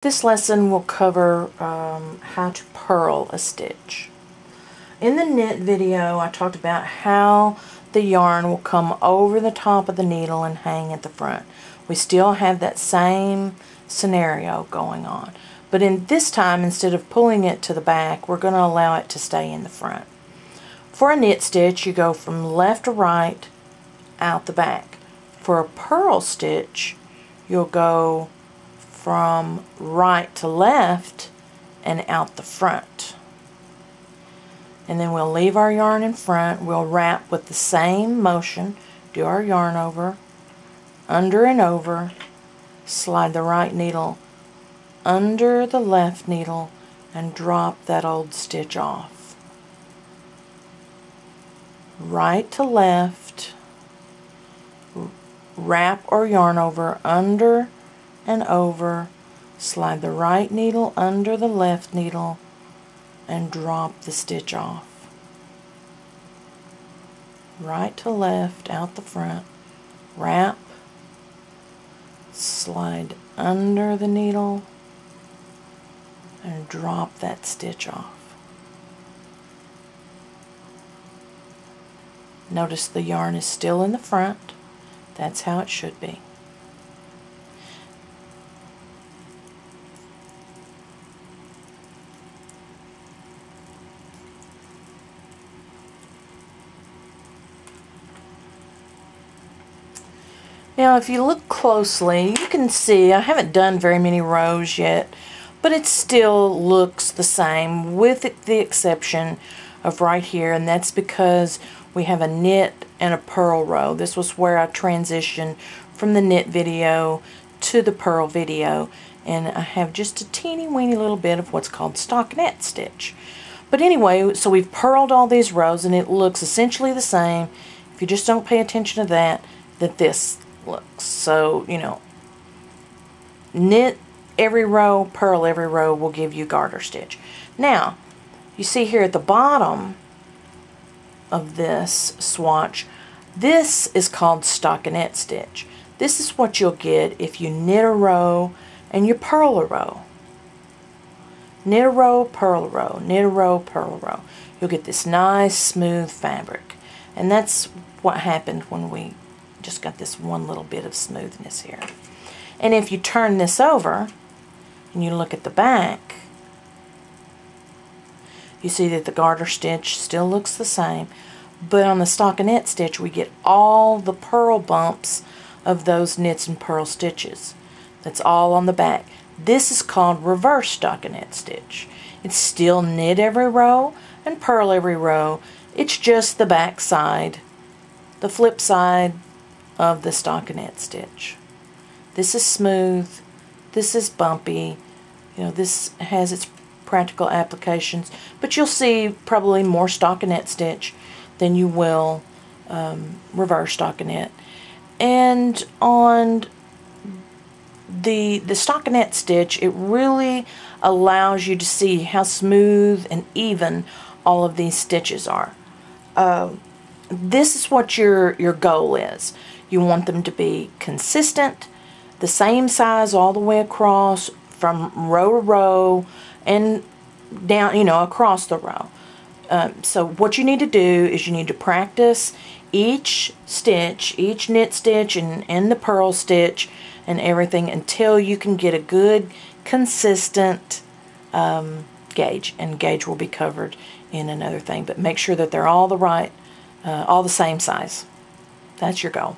This lesson will cover how to purl a stitch. In the knit video, I talked about how the yarn will come over the top of the needle and hang at the front. We still have that same scenario going on. But in this time, instead of pulling it to the back, we're going to allow it to stay in the front. For a knit stitch, you go from left to right, out the back. For a purl stitch, you'll go from right to left and out the front. And then we'll leave our yarn in front. We'll wrap with the same motion, do our yarn over, under and over, slide the right needle under the left needle and drop that old stitch off. Right to left, wrap or yarn over, under and over, slide the right needle under the left needle and drop the stitch off. Right to left, out the front, wrap, slide under the needle and drop that stitch off. Notice the yarn is still in the front. That's how it should be. Now if you look closely, you can see I haven't done very many rows yet, but it still looks the same with the exception of right here, and that's because we have a knit and a purl row. This was where I transitioned from the knit video to the purl video, and I have just a teeny weeny little bit of what's called stockinette stitch. But anyway, so we've purled all these rows and it looks essentially the same. If you just don't pay attention to that this looks. So, you know, knit every row, purl every row will give you garter stitch. Now, you see here at the bottom of this swatch, this is called stockinette stitch. This is what you'll get if you knit a row and you purl a row. Knit a row, purl a row, knit a row, purl a row. You'll get this nice smooth fabric. And that's what happened when we just got this one little bit of smoothness here. And if you turn this over and you look at the back, you see that the garter stitch still looks the same, but on the stockinette stitch we get all the purl bumps of those knits and purl stitches. That's all on the back. This is called reverse stockinette stitch. It's still knit every row and purl every row. It's just the back side, the flip side of the stockinette stitch. This is smooth, this is bumpy, you know, this has its practical applications, but you'll see probably more stockinette stitch than you will reverse stockinette. And on the stockinette stitch, it really allows you to see how smooth and even all of these stitches are. This is what your goal is. You want them to be consistent, the same size all the way across from row to row and down, you know, across the row. So what you need to do is you need to practice each stitch, each knit stitch and the purl stitch and everything until you can get a good consistent gauge, and gauge will be covered in another thing, but make sure that they're all the same size. That's your goal.